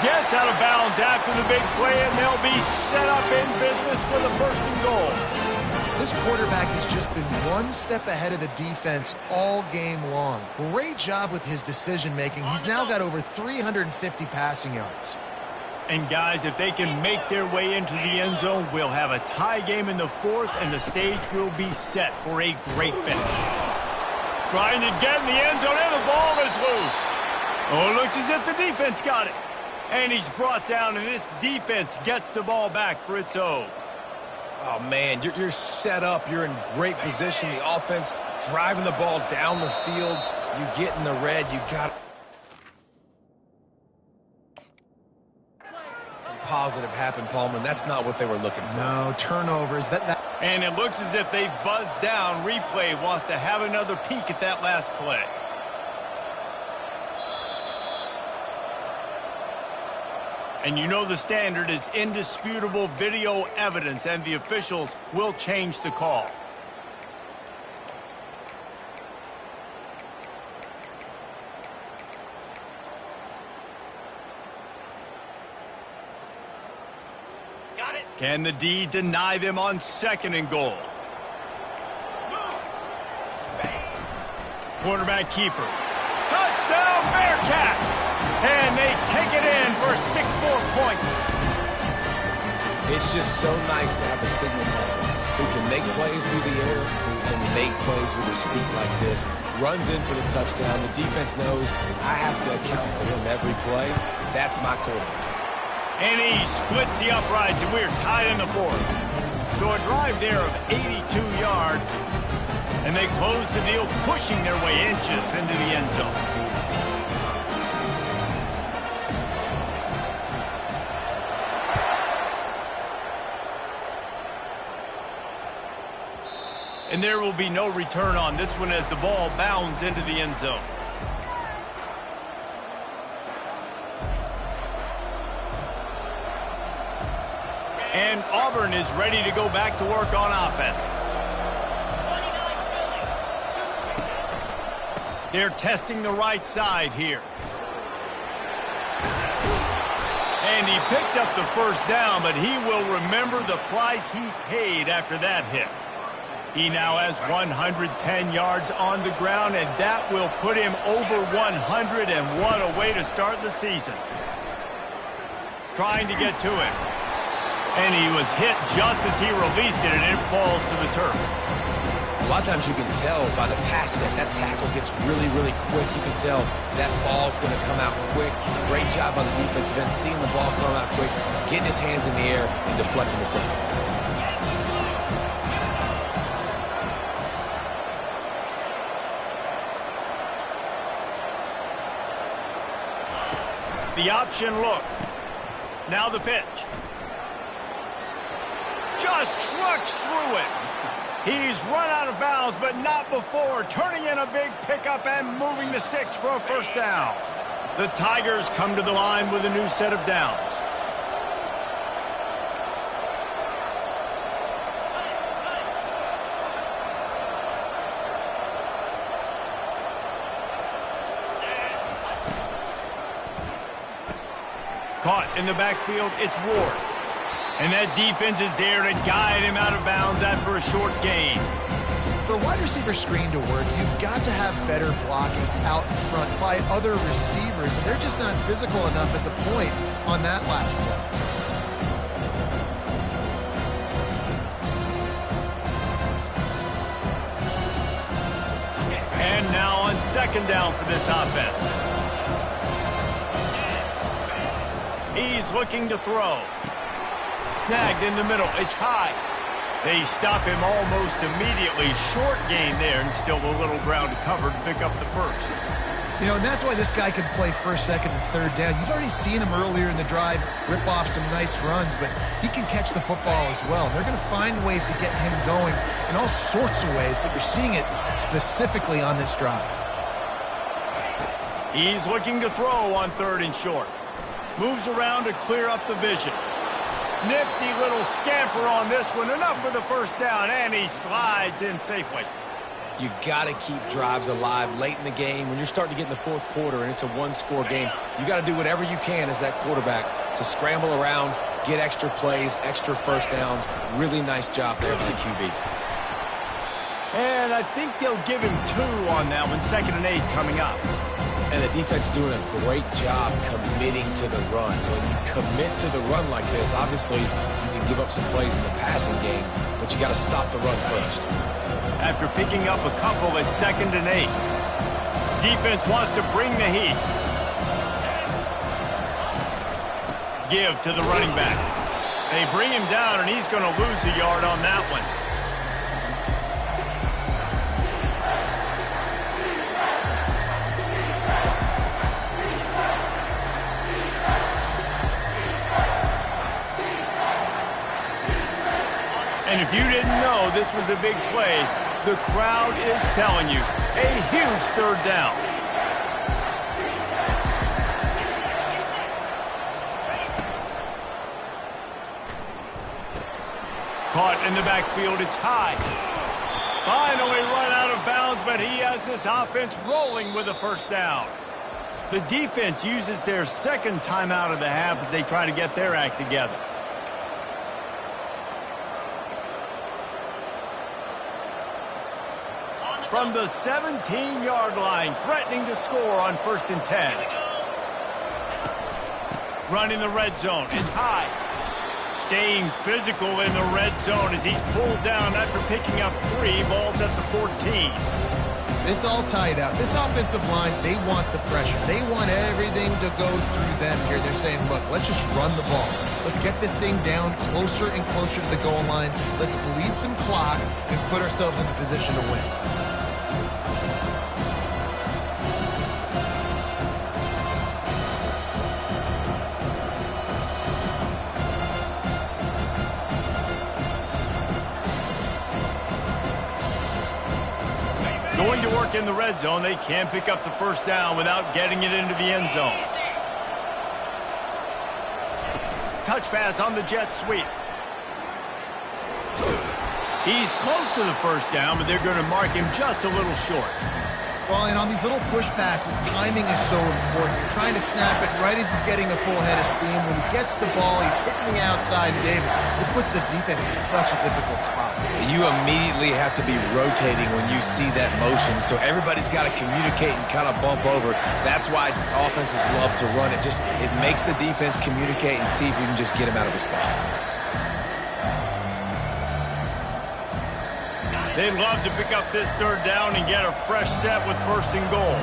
Gets out of bounds after the big play, and they'll be set up in business with a 1st and goal. This quarterback has just been one step ahead of the defense all game long. Great job with his decision-making. He's now got over 350 passing yards. And, guys, if they can make their way into the end zone, we'll have a tie game in the 4th, and the stage will be set for a great finish. Trying to get in the end zone, and the ball is loose. Oh, it looks as if the defense got it. And he's brought down, and this defense gets the ball back for its own. Oh, man, you're set up. You're in great position. The offense driving the ball down the field. You get in the red. You got positive happen, Palmer, and that's not what they were looking for. No, turnovers. And it looks as if they've buzzed down. Replay wants to have another peek at that last play. And you know the standard is indisputable video evidence, and the officials will change the call. Got it. Can the D deny them on 2nd and goal? Quarterback keeper. Touchdown Bearcats! And they take it in for 6 more points. It's just so nice to have a signal caller who can make plays through the air and make plays with his feet like this. Runs in for the touchdown. The defense knows I have to account for him every play. That's my quarterback. And he splits the uprights, and we're tied in the 4th. So a drive there of 82 yards, and they close the deal, pushing their way inches into the end zone. And there will be no return on this one as the ball bounds into the end zone. And Auburn is ready to go back to work on offense. They're testing the right side here. And he picked up the first down, but he will remember the price he paid after that hit. He now has 110 yards on the ground, and that will put him over 100, and what a way to start the season. Trying to get to him. And he was hit just as he released it, and it falls to the turf. A lot of times you can tell by the pass set, that tackle gets really, really quick. You can tell that ball's going to come out quick. Great job on the defensive end, seeing the ball come out quick, getting his hands in the air, and deflecting the football. The option look. Now the pitch. Just trucks through it. He's run out of bounds, but not before turning in a big pickup and moving the sticks for a first down. The Tigers come to the line with a new set of downs. Caught in the backfield, it's Ward. And that defense is there to guide him out of bounds after a short gain. For a wide receiver screen to work, you've got to have better blocking out in front by other receivers. And they're just not physical enough at the point on that last play. And now on second down for this offense. He's looking to throw. Snagged in the middle. It's high. They stop him almost immediately. Short gain there, and still a little ground to cover to pick up the first. You know, and that's why this guy can play first, second, and third down. You've already seen him earlier in the drive rip off some nice runs, but he can catch the football as well. And they're going to find ways to get him going in all sorts of ways, but you're seeing it specifically on this drive. He's looking to throw on third and short. Moves around to clear up the vision. Nifty little scamper on this one. Enough for the first down, and he slides in safely. You got to keep drives alive late in the game. When you're starting to get in the fourth quarter and it's a one-score game, you got to do whatever you can as that quarterback to scramble around, get extra plays, extra first downs. Really nice job there by the QB. And I think they'll give him 2 on that one. 2nd and 8 coming up. And the defense doing a great job committing to the run. When you commit to the run like this, obviously you can give up some plays in the passing game, but you got to stop the run first. After picking up a couple at 2nd and 8. Defense wants to bring the heat. Give to the running back. They bring him down, and he's going to lose a yard on that one. And if you didn't know this was a big play, the crowd is telling you, a huge third down. Caught in the backfield, it's high. Finally run out of bounds, but he has this offense rolling with a first down. The defense uses their second timeout of the half as they try to get their act together. From the 17-yard line, threatening to score on 1st and 10. running the red zone. It's high. Staying physical in the red zone as he's pulled down after picking up 3 balls at the 14. It's all tied up. This offensive line, they want the pressure. They want everything to go through them here. They're saying, look, let's just run the ball. Let's get this thing down closer and closer to the goal line. Let's bleed some clock and put ourselves in a position to win. Going to work in the red zone, they can't pick up the first down without getting it into the end zone. Touch pass on the jet sweep. He's close to the first down, but they're going to mark him just a little short. Well, and on these little push passes, timing is so important. You're trying to snap it right as he's getting a full head of steam. When he gets the ball, he's hitting the outside, and David, it puts the defense in such a difficult spot. You immediately have to be rotating when you see that motion, so everybody's got to communicate and kind of bump over. That's why offenses love to run it. It makes the defense communicate and see if you can just get him out of a spot. They'd love to pick up this third down and get a fresh set with first and goal.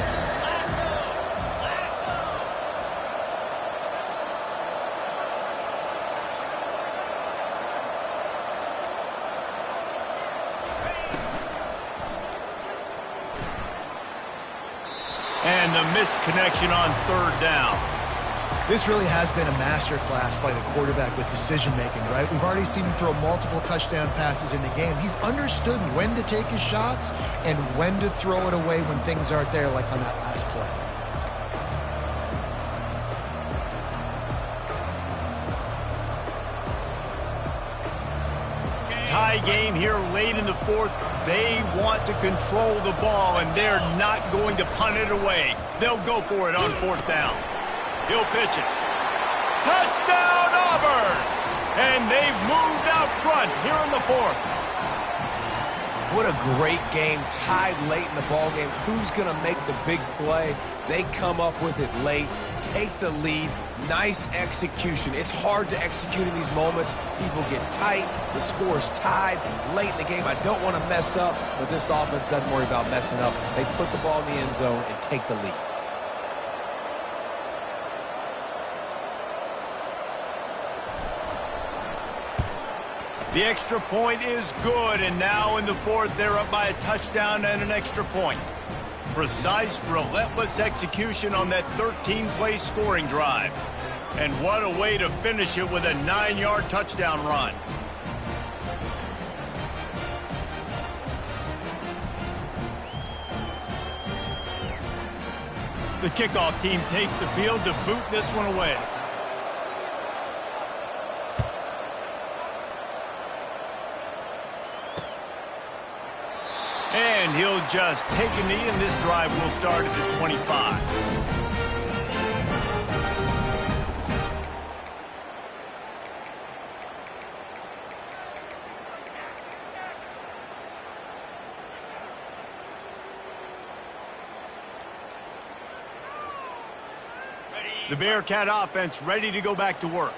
And the missed connection on third down. This really has been a masterclass by the quarterback with decision-making, right? We've already seen him throw multiple touchdown passes in the game. He's understood when to take his shots and when to throw it away when things aren't there, like on that last play. Tie game here late in the fourth. They want to control the ball, and they're not going to punt it away. They'll go for it on fourth down. He'll pitch it. Touchdown, Auburn! And they've moved out front here in the fourth. What a great game, tied late in the ball game. Who's going to make the big play? They come up with it late, take the lead. Nice execution. It's hard to execute in these moments. People get tight. The score's tied late in the game. I don't want to mess up, but this offense doesn't worry about messing up. They put the ball in the end zone and take the lead. The extra point is good, and now in the fourth, they're up by a touchdown and an extra point. Precise, relentless execution on that 13-play scoring drive. And what a way to finish it with a 9-yard touchdown run. The kickoff team takes the field to boot this one away. And he'll just take a knee, and this drive will start at the 25. The Bearcat offense ready to go back to work.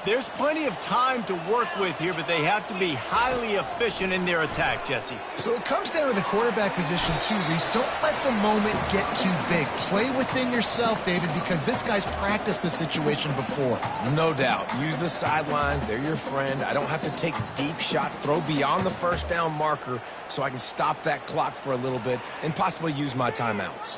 There's plenty of time to work with here, but they have to be highly efficient in their attack, Jesse. So it comes down to the quarterback position too, Reese. Don't let the moment get too big. Play within yourself, David, because this guy's practiced the situation before. No doubt. Use the sidelines. They're your friend. I don't have to take deep shots. Throw beyond the first down marker so I can stop that clock for a little bit and possibly use my timeouts.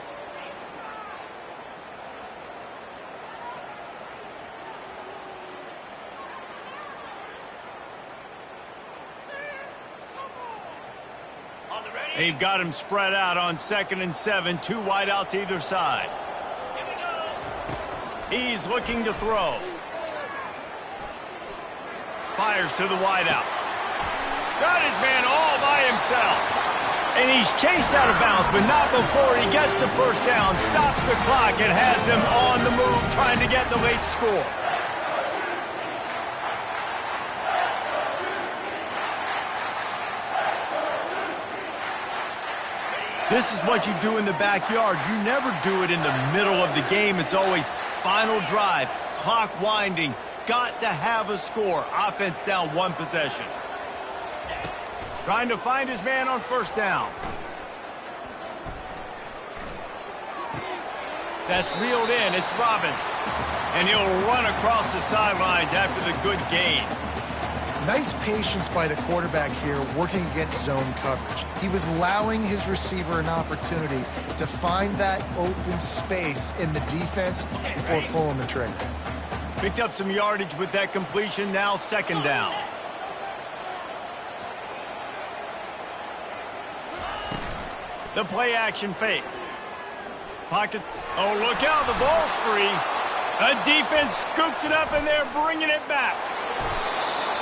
They've got him spread out on 2nd and 7, 2 wide out to either side. He's looking to throw. Fires to the wide out. Got his man all by himself. And he's chased out of bounds, but not before he gets the first down, stops the clock, and has them on the move trying to get the late score. This is what you do in the backyard. You never do it in the middle of the game. It's always final drive, clock winding. Got to have a score. Offense down one possession. Trying to find his man on first down. That's reeled in. It's Robbins. And he'll run across the sidelines after the good gain. Nice patience by the quarterback here working against zone coverage. He was allowing his receiver an opportunity to find that open space in the defense before pulling the trigger. Picked up some yardage with that completion. Now second down. The play action fake. Pocket. Oh, look out. The ball's free. A defense scoops it up, and they're bringing it back.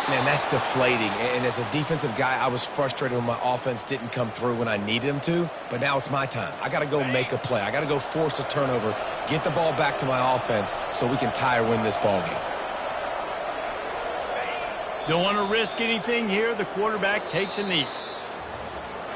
Man, that's deflating. And as a defensive guy, I was frustrated when my offense didn't come through when I needed him to. But now it's my time. I got to go make a play. I got to go force a turnover, get the ball back to my offense so we can tie or win this ball game. Don't want to risk anything here. The quarterback takes a knee.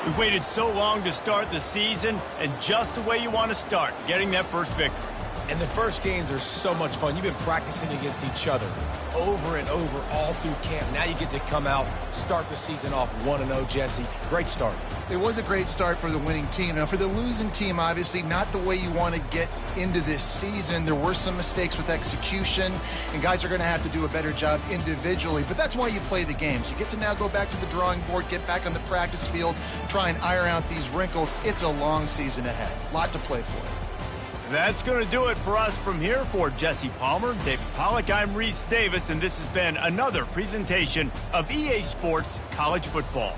We've waited so long to start the season, and just the way you want to start, getting that first victory. And the first games are so much fun. You've been practicing against each other over and over all through camp. Now you get to come out, start the season off 1-0, Jesse. Great start. It was a great start for the winning team. Now, for the losing team, obviously not the way you want to get into this season. There were some mistakes with execution, and guys are going to have to do a better job individually. But that's why you play the games. You get to now go back to the drawing board, get back on the practice field, try and iron out these wrinkles. It's a long season ahead. A lot to play for. That's going to do it for us from here. For Jesse Palmer, David Pollack, I'm Reese Davis, and this has been another presentation of EA Sports College Football.